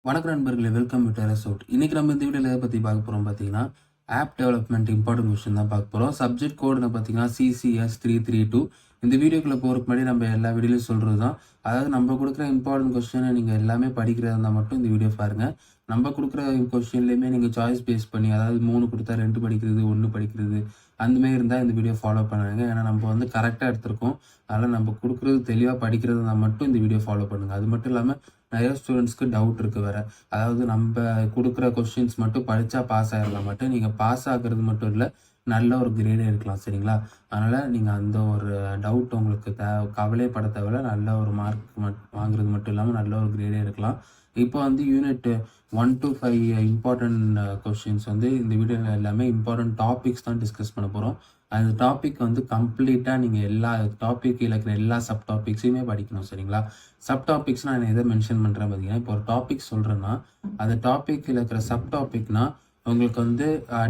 வணக்கம் நண்பர்களே, welcome to terrace out. இன்னைக்கு நம்ம இந்த வீடியோல எதை பத்தி பார்க்க போறோம் பார்த்தீங்கன்னா, ஆப் டெவலப்மெண்ட் இம்பார்ட்டன்ட் கொஸ்டின் தான் பார்க்க போறோம். சப்ஜெக்ட் கோடுன்னு பார்த்தீங்கன்னா CCS332. இந்த வீடியோக்குள்ள போறதுக்கு முன்னாடி நம்ம எல்லா வீடியோலயும் சொல்றது தான். அதாவது நம்ம குடுக்குற இம்பார்ட்டன்ட் கொஸ்டின நீங்க எல்லாமே படிக்கிறதா இருந்தா மட்டும் இந்த வீடியோ பாருங்க. நம்ம குடுக்குற கொஸ்டின்லயுமே நீங்க சாய்ஸ் பேஸ் பண்ணி, அதாவது 3 குடுத்தா 2 படிக்கிறது, 1 படிக்கிறது அந்த மாரி இருந்தா இந்த வீடியோ ஃபாலோ பண்ணுங்க. ஏன்னா நம்ம வந்து கரெக்ட்டா எடுத்திருக்கோம். அதனால நம்ம குடுக்குறது தெளிவா படிக்கிறதா இருந்தா மட்டும் இந்த வீடியோ ஃபாலோ பண்ணுங்க. அது மட்டும் இல்லாம நெறைய ஸ்டூடண்ட்ஸ்க்கு டவுட் இருக்கு வேற. அதாவது நம்ப குடுக்குற கொஸ்டின்ஸ் மட்டும் படிச்சா பாஸ் ஆயிரலாம் மட்டும். நீங்க பாஸ் ஆகுறது மட்டும் இல்ல, நல்ல ஒரு கிரேடே எடுக்கலாம். சரிங்களா? அதனால நீங்க அந்த ஒரு டவுட் உங்களுக்கு கவலையே பட தேவையில்ல. நல்ல ஒரு மார்க் வாங்குறது மட்டும் இல்லாம நல்ல ஒரு கிரேடே எடுக்கலாம். இப்போ வந்து யூனிட் 1 to 5 இம்பார்ட்டன்ட் கொஸ்டின்ஸ் வந்து இந்த வீடியோல எல்லாமே இம்பார்ட்டன்ட் டாபிக்ஸ் தான் டிஸ்கஸ் பண்ண போறோம். அந்த டாபிக் வந்து கம்ப்ளீட்டா நீங்க எல்லா டாபிக் கீழ இருக்கிற எல்லா சப் டாபிக்ஸையுமே படிக்கணும். சரிங்களா? சப் டாபிக்ஸ்னா நான் எத மென்ஷன் பண்றேன் பார்த்தீங்கன்னா, இப்போ ஒரு டாபிக் சொல்றேன்னா, அந்த டாபிக்ல இருக்கிற சப் டாபிக்னா உங்களுக்கு வந்து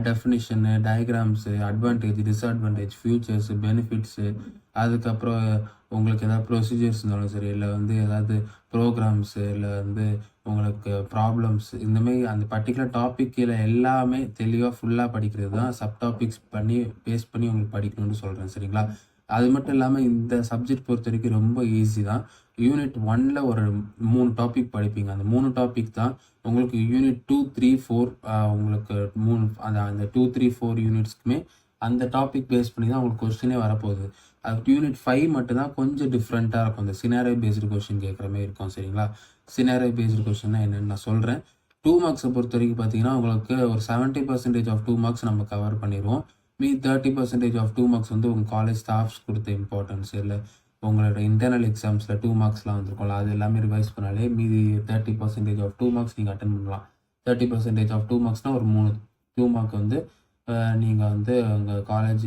டெஃபினிஷனு, டயகிராம்ஸு, அட்வான்டேஜ், டிஸ்அட்வான்டேஜ், ஃபியூச்சர்ஸு, பெனிஃபிட்ஸு, அதுக்கப்புறம் உங்களுக்கு ஏதாவது ப்ரொசீஜர்ஸ் இருந்தாலும் சரி, இல்ல வந்து ஏதாவது ப்ரோகிராம்ஸு, இல்ல வந்து உங்களுக்கு ப்ராப்ளம்ஸ் இந்த மாரி அந்த பர்ட்டிகுலர் டாபிக் கீழ எல்லாமே தெளிவா ஃபுல்லா படிக்கிறது தான் சப் டாபிக்ஸ் பண்ணி பேஸ் பண்ணி உங்களுக்கு படிக்கணும்னு சொல்றேன். சரிங்களா? அது மட்டும் இல்லாம இந்த சப்ஜெக்ட் பொறுத்தவரைக்கும் ரொம்ப ஈஸி தான். யூனிட் 1ல ஒரு 3 டாபிக் படிப்பீங்க. அந்த 3 டாபிக் தான் உங்களுக்கு யூனிட் 2, 3, 4 உங்களுக்கு 3 அந்த அந்த 2, 3, 4 யூனிட்ஸ்க்குமே அந்த டாபிக் பேஸ் பண்ணி தான் உங்களுக்கு கொஸ்டினே வரப்போகுது. அது யூனிட் 5 மட்டும் தான் கொஞ்சம் டிஃப்ரெண்ட்டா இருக்கும். இந்த சினாரியோ பேஸ்டு கொஸ்டின் கேட்குற மாரி இருக்கும். சரிங்களா? சினாரியோ பேஸ்டு கொஸ்டின்னா என்னன்னு நான் சொல்றேன். 2 மார்க்ஸ பொறுத்தவரைக்கும் பார்த்தீங்கன்னா, உங்களுக்கு ஒரு 70% ஆஃப் 2 மார்க்ஸ் நம்ம கவர் பண்ணிருவோம். மீதி 30% ஆஃப் 2 மார்க்ஸ் வந்து உங்க காலேஜ் ஸ்டாஃப்ஸ் குடுத்த இம்பார்ட்டன்ஸ், இல்ல உங்களோட இன்டர்னல் எக்ஸாம்ஸ்ல 2 மார்க்ஸ்லாம் வந்திருக்கும்ல, அது எல்லாமே ரிவைஸ் பண்ணாலே மீதி 30% ஆஃப் 2 மார்க்ஸ் நீங்க அட்டெண்ட் பண்ணலாம். 30% ஆஃப் 2 மார்க்ஸ்னா ஒரு 3 2 மார்க் வந்து நீங்க வந்து உங்க காலேஜ்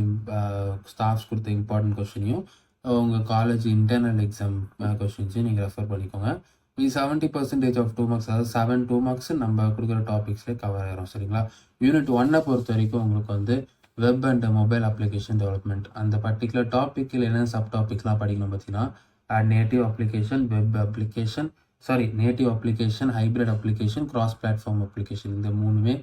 ஸ்டாஃப்ஸ் குடுத்த இம்பார்ட்டன்ட் கொஸ்டினையும், உங்க காலேஜ் இன்டர்னல் எக்ஸாம் கொஸ்டின்ஸையும் நீங்க ரெஃபர் பண்ணிக்கோங்க. மீதி 70% ஆஃப் 2 மார்க்ஸ், அதாவது 7 2 மார்க்ஸ் நம்ம குடுக்குற டாபிக்ஸ்லயே கவர் ஆயிரும். சரிங்களா? யூனிட் 1 பொறுத்தவரைக்கும் உங்களுக்கு வந்து web and mobile application development அந்த பர்ட்டிகுலர் டாபிக்ல என்ன சப் டாபிக்ஸ்லாம் படிக்கணும் பார்த்தீங்கன்னா, native application, web application, native application, hybrid application, cross platform application இந்த 3மே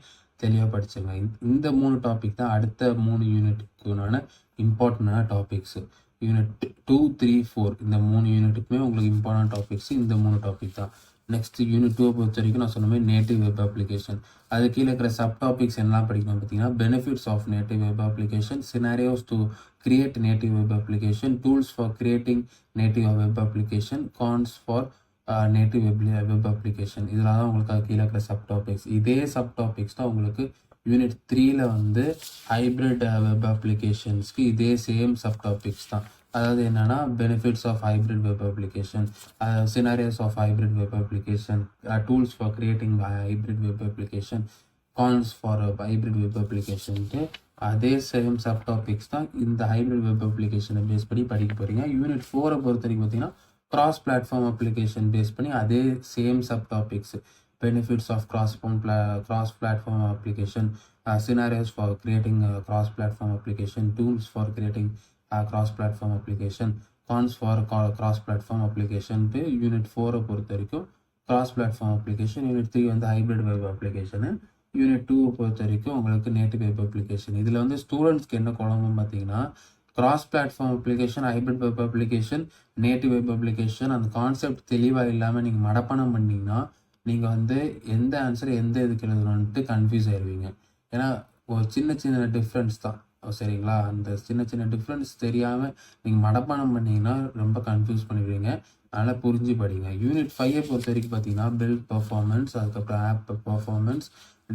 தெளிவா படிச்சுருங்க. இந்த 3 டாபிக் தான் அடுத்த 3 யூனிட்டுக்குனான இம்பார்ட்டன்டான டாபிக்ஸ். யூனிட் 2, 3, 4 இந்த 3 யூனிட்டுக்குமே உங்களுக்கு இம்பார்ட்டன்ட் டாபிக்ஸ் இந்த 3 டாபிக் தான். நெக்ஸ்ட் யூனிட் 2 பொறுத்தவரைக்கும் நான் சொன்ன மாரி நேட்டிவ் வெப் அப்ளிகேஷன். அது கீழ இருக்கிற சப் டாபிக்ஸ் என்னலாம் படிக்கணும் பார்த்தீங்கன்னா, benefits of native web application, scenarios to create native web application, tools for creating native web application, cons for native web application. இதெல்லாம் தான் உங்களுக்கு அது கீழ இருக்கிற சப் டாபிக்ஸ். இதே சப் டாபிக்ஸ் தான் உங்களுக்கு யூனிட் 3ல வந்து ஹைபிரிட் வெப் அப்ளிகேஷன்ஸ்க்கு இதே சேம் சப் டாபிக்ஸ் தான். அதாவது என்னன்னா, benefits of hybrid web application, scenarios of hybrid web application, tools for creating hybrid web application, cons for hybrid web அப்ளிகேஷன்ட்டு அதே சேம் சப் டாபிக்ஸ் தான் இந்த ஹைபிரிட் வெப் அப்ளிகேஷனை பேஸ் பண்ணி படிக்க போறீங்க. யூனிட் 4 பொறுத்தவரைக்கும் பார்த்தீங்கன்னா, கிராஸ் பிளாட்ஃபார்ம் அப்ளிகேஷன் பேஸ் பண்ணி அதே same sub topics, benefits of cross platform application, scenarios for creating a cross-platform application, tools for creating a cross-platform application, cons for cross-platform application unit 4 பொறுத்த வரைக்கும் cross-platform application, unit 3 வந்து hybrid web application, unit 2 பொறுத்த வரைக்கும் உங்களுக்கு native web application. இதில் வந்து ஸ்டூடெண்ட்ஸ்க்கு என்ன குழம்புன்னு பார்த்தீங்கன்னா, cross platform application, hybrid web application, native web application அந்த கான்செப்ட் தெளிவாக இல்லாமல் நீங்கள் மனப்பாடம் பண்ணீங்கன்னா, நீங்கள் வந்து எந்த ஆன்சர் எந்த இதுக்கு எழுதணுன்ட்டு கன்ஃபியூஸ் ஆயிடுவீங்க. ஏன்னா ஒரு சின்ன சின்ன டிஃப்ரென்ஸ் தான். சரிங்களா? அந்த சின்ன சின்ன டிஃப்ரென்ஸ் தெரியாமல் நீங்கள் மனப்பாடம் பண்ணீங்கன்னா ரொம்ப கன்ஃபியூஸ் பண்ணிடுவீங்க. அதனால் புரிஞ்சு படிங்க. யூனிட் 5 பொறுத்த வரைக்கும் பார்த்தீங்கன்னா, பில்ட் பெர்ஃபார்மன்ஸ், அதுக்கப்புறம் ஆப் பெர்ஃபார்மன்ஸ்,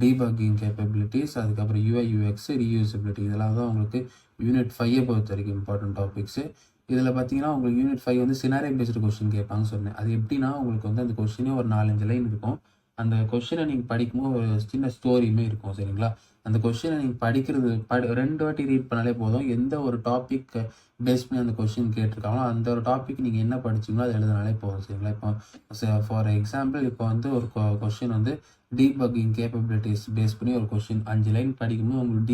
டீபக்கிங் கேப்பபிலிட்டிஸ், அதுக்கப்புறம் UI UX, ரீயூசபிலிட்டி இதெல்லாம் தான் உங்களுக்கு யூனிட் 5 பொறுத்த வரைக்கும் இம்பார்ட்டன்ட் டாபிக்ஸு. இதில் பார்த்தீங்கன்னா, உங்களுக்கு யூனிட் 5 வந்து சினாரியோ பேஸ்டு கொஸ்டின் கேட்பாங்கன்னு சொன்னேன். அது எப்படின்னா, உங்களுக்கு வந்து அந்த கொஸ்டினே ஒரு 4, 5 லைன் இருக்கும். அந்த கொஸ்டினை நீங்கள் படிக்கும்போது ஒரு சின்ன ஸ்டோரியுமே இருக்கும். சரிங்களா? அந்த கொஸ்டினை நீங்கள் படிக்கிறது 2 வாட்டி ரீட் பண்ணாலே போதும். எந்த ஒரு டாபிக் பேஸ் பண்ணி அந்த கொஸ்டின் கேட்டிருக்காங்களோ, அந்த ஒரு டாபிக் நீங்கள் என்ன படிச்சீங்களோ அதை எழுதினாலே போதும். சரிங்களா? இப்போ ஃபார் எக்ஸாம்பிள் இப்போ வந்து ஒரு கொஸ்டின் வந்து டீபக்கிங் கேப்பபிலிட்டிஸ் பேஸ் பண்ணி ஒரு கொஸ்டின் 5 லைன் படிக்கும்போது உங்களுக்கு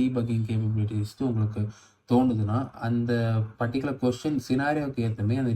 டீபக்கிங் கேப்பபிலிட்டிஸ் உங்களுக்கு தோணுதுன்னா, அந்த பர்ட்டிகுலர் கொஸ்டின் சினாரியோக்கு ஏற்ற மாரி அந்த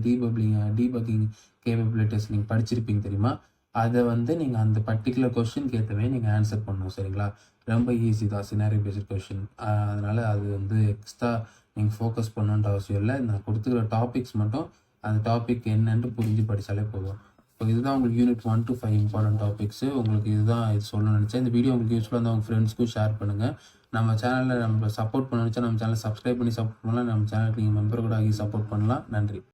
டீபக்கிங் கேப்பபிலிட்டிஸ் நீங்கள் படிச்சிருப்பீங்க தெரியுமா? அத வந்து நீங்க அந்த பர்ட்டிகுலர் கொஸ்டினுக்கு ஏத்த மாரி நீங்க ஆன்சர் பண்ணணும் சரிங்களா? ரொம்ப ஈஸி தான். Scenario based question. அதனால அது வந்து எக்ஸ்ட்ரா நீங்க ஃபோக்கஸ் பண்ணணுன்ற அவசியம் இல்ல. நான் குடுத்துருக்க டாபிக்ஸ் மட்டும் அந்த டாபிக் என்னன்ட்டு புரிஞ்சு படிச்சாலே போதும். ஸோ இதுதான் உங்களுக்கு யூனிட் 1 to 5 இம்பார்ட்டன்ட் டாபிக்ஸு. உங்களுக்கு இதுதான் இது சொல்லணும்னு நெனச்சேன். இந்த வீடியோ உங்களுக்கு யூஸ்ஃபுல்லா இருந்தா உங்க ஃப்ரெண்ட்ஸ்க்கும் ஷேர் பண்ணுங்க. நம்ம சேனல்ல நம்ம சப்போர்ட் பண்ண நெனச்சா நம்ம சேனல சப்ஸ்கிரைப் பண்ணி சப்போர்ட் பண்ணலாம். நம்ம சேனலுக்கு நீங்க மெம்பர் கூட ஆகி சப்போர்ட் பண்ணலாம். நன்றி.